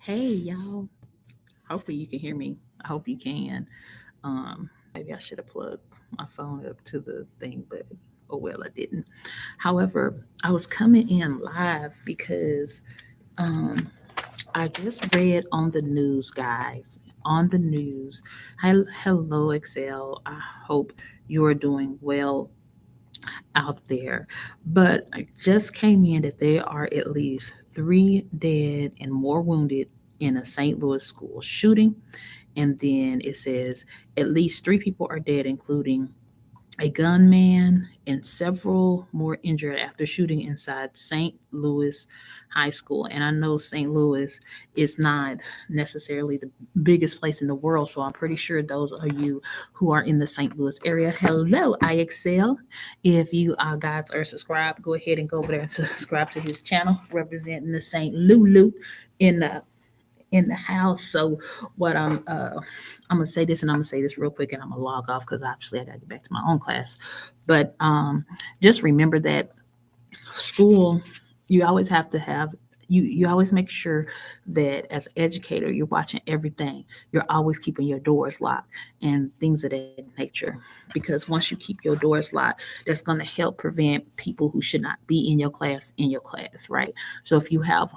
Hey y'all. Hopefully you can hear me. I hope you can. Maybe I should have plugged my phone up to the thing, but oh well, I didn't. However, I was coming in live because um, I just read on the news, guys. On the news. Hello, Excel. I hope you are doing well out there. But I just came in that there are at least three dead and more wounded in a St. Louis school shooting. And then it says at least three people are dead, including a gunman and several more injured after shooting inside St. Louis High School. And I know St. Louis is not necessarily the biggest place in the world, so I'm pretty sure those of you who are in the St. Louis area, hello, I excel. If you guys are subscribed, go ahead and go over there and subscribe to his channel representing the St. Lulu in the house. So what I'm gonna say this, and I'm gonna say this real quick, and I'm gonna log off because obviously I gotta get back to my own class. But just remember that school, you always have to have. You always make sure that as an educator you're watching everything. You're always keeping your doors locked and things of that nature, because once you keep your doors locked, that's going to help prevent people who should not be in your class, right? So if you have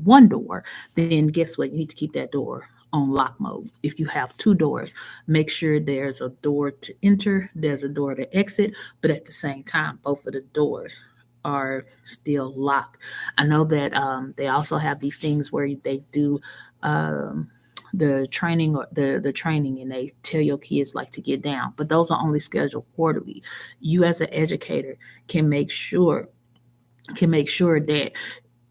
one door, then guess what? You need to keep that door on lock mode. If you have two doors, make sure there's a door to enter, there's a door to exit, but at the same time, both of the doors are still locked. I know that they also have these things where they do um, the training or the training, and they tell your kids like to get down, but those are only scheduled quarterly. You as an educator can make sure that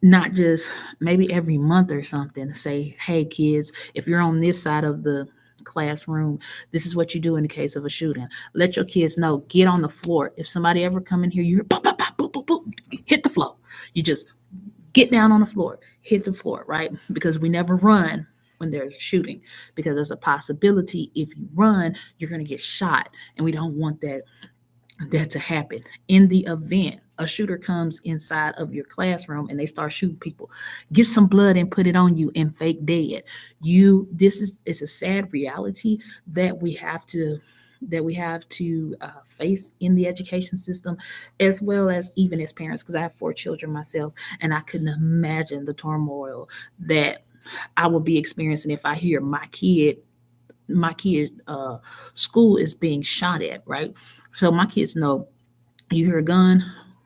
not just maybe every month or something, say, hey kids, if you're on this side of the classroom, this is what you do in the case of a shooting. Let your kids know, get on the floor. If somebody ever come in here, you hear pop, pop, pop, boop, boop, boop, hit the floor. You just get down on the floor, hit the floor, right? Because we never run when there's shooting, because there's a possibility if you run, you're going to get shot. And we don't want that to happen. In the event a shooter comes inside of your classroom and they start shooting people, get some blood and put it on you and fake dead. This is it's a sad reality that we have to face in the education system, as well as even as parents, because I have four children myself, and I couldn't imagine the turmoil that I will be experiencing if I hear my kid school is being shot at, right? So my kids know, you hear a gun,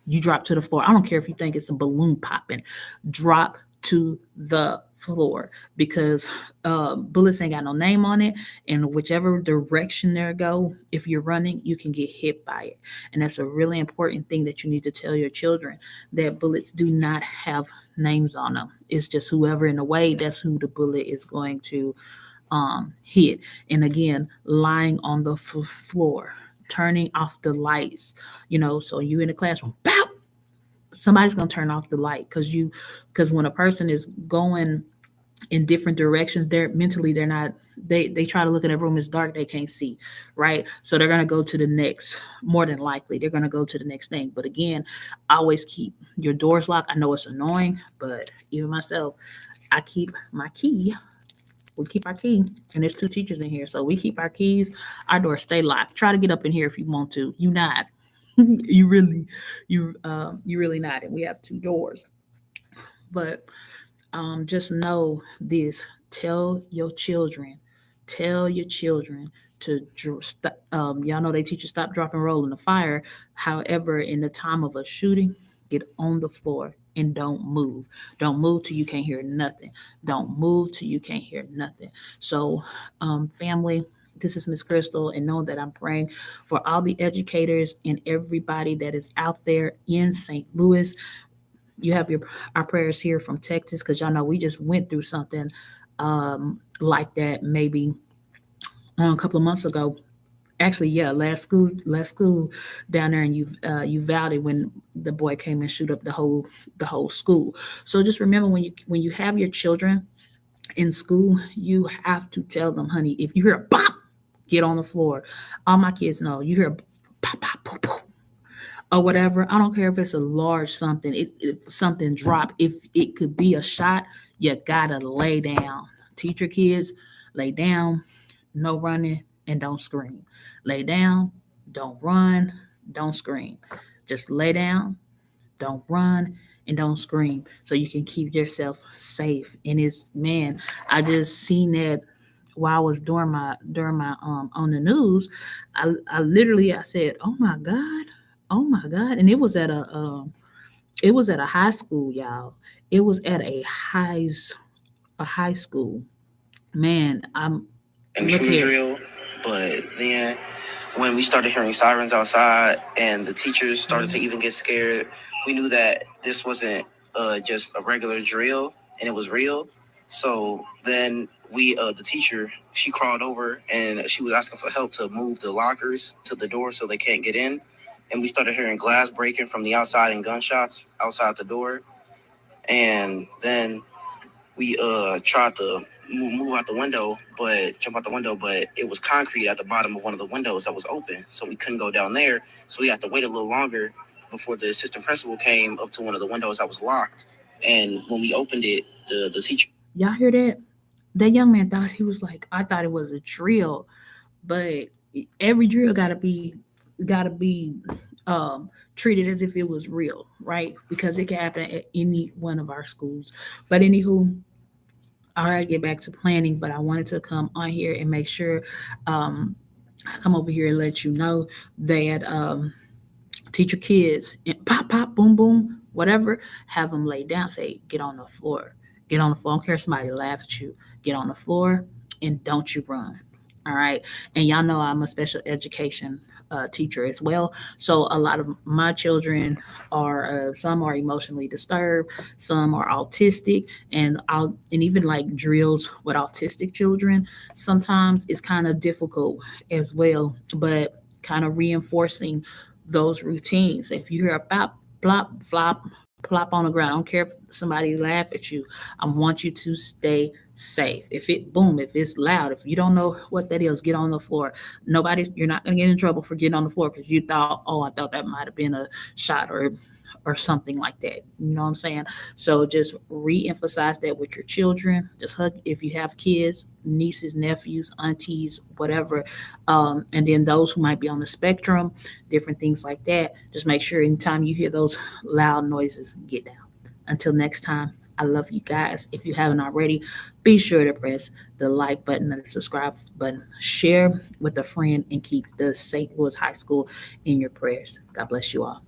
you drop to the floor. I don't care if you think it's a balloon popping, drop to the floor, because bullets ain't got no name on it, and whichever direction they go, if you're running, you can get hit by it. And that's a really important thing that you need to tell your children, that bullets do not have names on them. It's just whoever in the way, that's who the bullet is going to hit. And again, lying on the floor, turning off the lights, so you in the classroom, pow, somebody's going to turn off the light, because when a person is going in different directions, they're not, they try to look in a room, it's dark, they can't see, right? So they're going to go to the next, more than likely they're going to go to the next thing. But again, always keep your doors locked. I know it's annoying, but even myself, I keep my key. We keep our key, and there's two teachers in here, so we keep our keys. Our doors stay locked. Try to get up in here if you want to. You not. You really not. And we have two doors. But just know this. Tell your children to y'all know they teach you stop, drop, and roll in the fire. However, in the time of a shooting, get on the floor and don't move. Don't move till you can't hear nothing. Don't move till you can't hear nothing. So, family, this is Miss Crystal, and know that I'm praying for all the educators and everybody that is out there in St. Louis. You have our prayers here from Texas, because y'all know we just went through something like that maybe a couple of months ago. Actually, yeah, last school down there in Uvalde, when the boy came and shoot up the whole school. So just remember, when you have your children in school, you have to tell them, honey, if you hear a pop, get on the floor. All my kids know, you hear a pop, pop, pop, pop, or whatever. I don't care if it's a large something. If something drop, if it could be a shot, you gotta lay down. Teach your kids, lay down, no running, and don't scream. Lay down, don't run, don't scream. Just lay down, don't run, and don't scream, so you can keep yourself safe. And it's, man, I just seen that while I was during my on the news. I literally, I said, oh my god, oh my god. And it was at a high school, y'all. It was at a high school. Man, I'm and look shooter here. drill. But then when we started hearing sirens outside and the teachers started to even get scared, we knew that this wasn't just a regular drill and it was real. So then the teacher, she crawled over and she was asking for help to move the lockers to the door so they can't get in. And we started hearing glass breaking from the outside and gunshots outside the door. And then we tried to move out the window, but jump out the window, but it was concrete at the bottom of one of the windows that was open, so we couldn't go down there. So we had to wait a little longer before the assistant principal came up to one of the windows that was locked. And when we opened it, the teacher. Y'all hear that? That young man thought, he was like, I thought it was a drill, but every drill gotta be treated as if it was real, right? Because it can happen at any one of our schools. But anywho, all right, get back to planning. But I wanted to come on here and make sure, um, I come over here and let you know that, teach your kids, and pop, pop, boom, boom, whatever. Have them lay down. Say, get on the floor. Get on the floor. I don't care if somebody laugh at you. Get on the floor and don't you run. All right. And y'all know I'm a special education teacher as well. So a lot of my children are, some are emotionally disturbed, some are autistic, and even like drills with autistic children. Sometimes it's kind of difficult as well, but kind of reinforcing those routines. If you hear a pop, plop, flop, plop on the ground, I don't care if somebody laugh at you. I want you to stay safe. If it boom, if it's loud, if you don't know what that is, get on the floor. You're not gonna get in trouble for getting on the floor because you thought, oh, I thought that might have been a shot or something like that. You know what I'm saying? So just re-emphasize that with your children. Just hug if you have kids, nieces, nephews, aunties, whatever. And then those who might be on the spectrum, different things like that. Just make sure anytime you hear those loud noises, get down. Until next time, I love you guys. If you haven't already, be sure to press the like button and the subscribe button. Share with a friend and keep the St. Louis High School in your prayers. God bless you all.